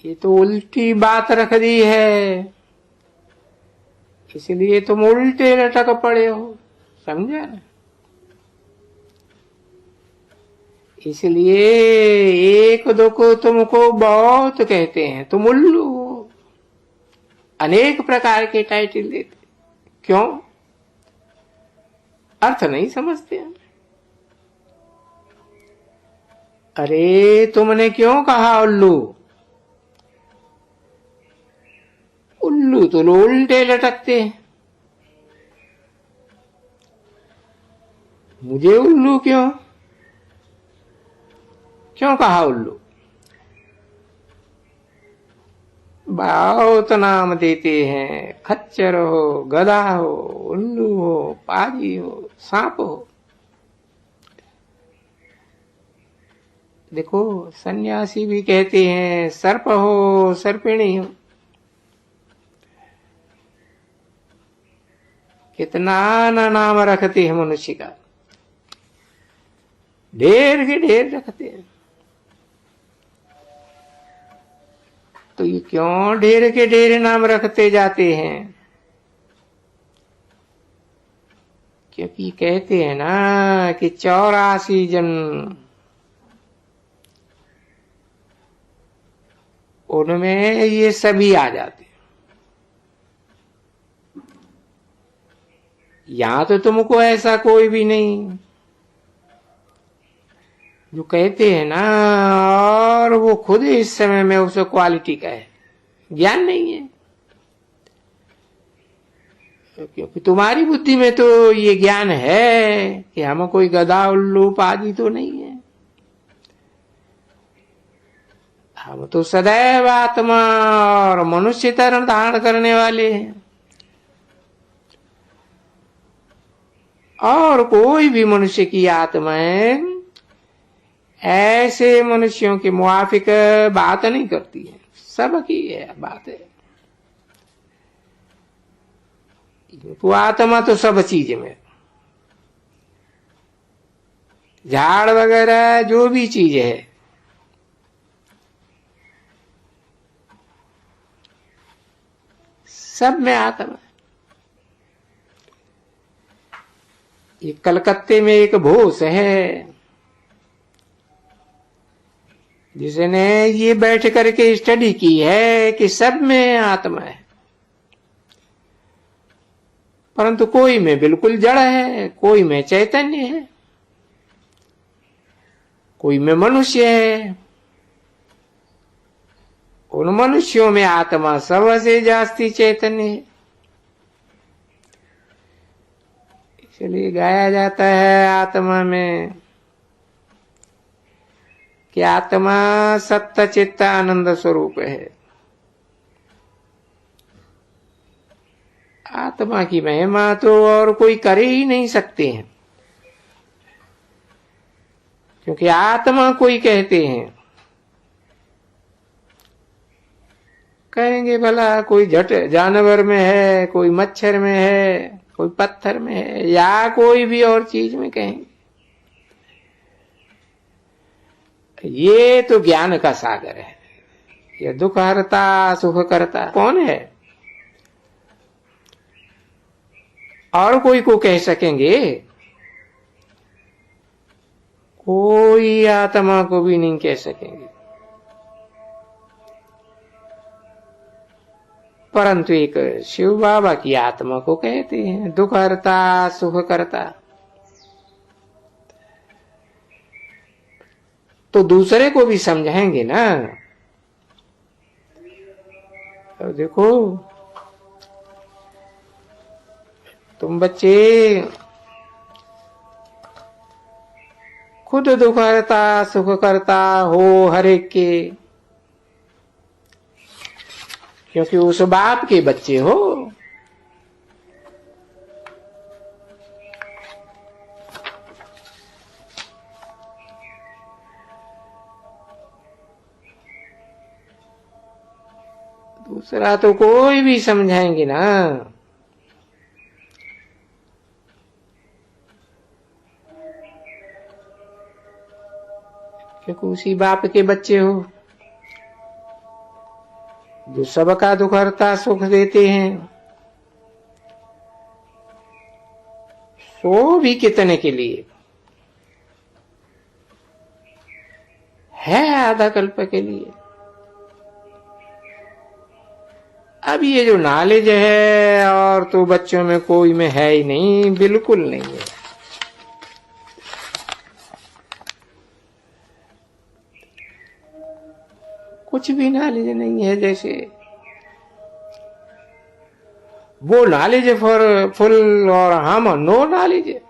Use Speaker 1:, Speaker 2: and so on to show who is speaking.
Speaker 1: ये तो उल्टी बात रख दी है, इसलिए तुम उल्टे लटक पड़े हो, समझे ना। इसलिए एक दो को तुमको बहुत कहते हैं, तुम उल्लू हो, अनेक प्रकार के टाइटल देते। क्यों? अर्थ नहीं समझते हैं। अरे तुमने क्यों कहा उल्लू? उल्लू तो उल्टे लटकते हैं, मुझे उल्लू क्यों क्यों कहा उल्लू? बहुत नाम देते हैं, खच्चर हो, गधा हो, उल्लू हो, पाजी हो, सांप हो। देखो सन्यासी भी कहते हैं सर्प हो, सर्पिणी हो। कितना ना नाम रखते हैं मनुष्य का, ढेर के ढेर रखते हैं। तो ये क्यों ढेर के ढेर नाम रखते जाते हैं? क्योंकि कहते हैं ना कि 84 जन्म, उनमें ये सभी आ जाते। यहां तो तुमको ऐसा कोई भी नहीं जो कहते हैं ना, और वो खुद इस समय में उसे क्वालिटी का है, ज्ञान नहीं है। क्योंकि तुम्हारी बुद्धि में तो ये ज्ञान है कि हम कोई गधा उल्लू पाजी तो नहीं है, हम तो सदैव आत्मा और मनुष्य तरण धारण करने वाले हैं। और कोई भी मनुष्य की आत्माएं ऐसे मनुष्यों के मुआफिक बात नहीं करती है, सबकी है बात है। तो आत्मा तो सब चीज में, झाड़ वगैरह जो भी चीज है, सब में आत्मा। ये कलकत्ते में एक भोस है जिसने ये बैठ करके स्टडी की है कि सब में आत्मा है, परंतु कोई में बिल्कुल जड़ है, कोई में चैतन्य है, कोई में मनुष्य है। उन मनुष्यों में आत्मा सबसे जास्ती चैतन्य है। इसलिए गाया जाता है आत्मा में कि आत्मा सत्य चित्त आनंद स्वरूप है। आत्मा की महिमा तो और कोई कर ही नहीं सकते हैं, क्योंकि आत्मा कोई कहते हैं, कहेंगे भला कोई जट जानवर में है, कोई मच्छर में है, कोई पत्थर में है, या कोई भी और चीज में कहेंगे। ये तो ज्ञान का सागर है, ये दुख हरता सुख करता कौन है? और कोई को कह सकेंगे? कोई आत्मा को भी नहीं कह सकेंगे। परंतु एक शिव बाबा की आत्मा को कहते हैं दुख हरता सुख करता। तो दूसरे को भी समझाएंगे ना। तो देखो तुम बच्चे खुद दुख हरता सुख करता हो हर एक के, क्योंकि उस बाप के बच्चे हो। दूसरा तो कोई भी समझाएंगे ना, क्योंकि उसी बाप के बच्चे हो। जो सबका दुख हरता सुख देते हैं, सो भी कितने के लिए है, आधा कल्प के लिए। अब ये जो नॉलेज है और तो बच्चों में कोई में है ही नहीं, बिल्कुल नहीं है। कुछ भी नॉलेज नहीं है। जैसे वो नॉलेज फॉर फुल और हम नो नॉलेज है।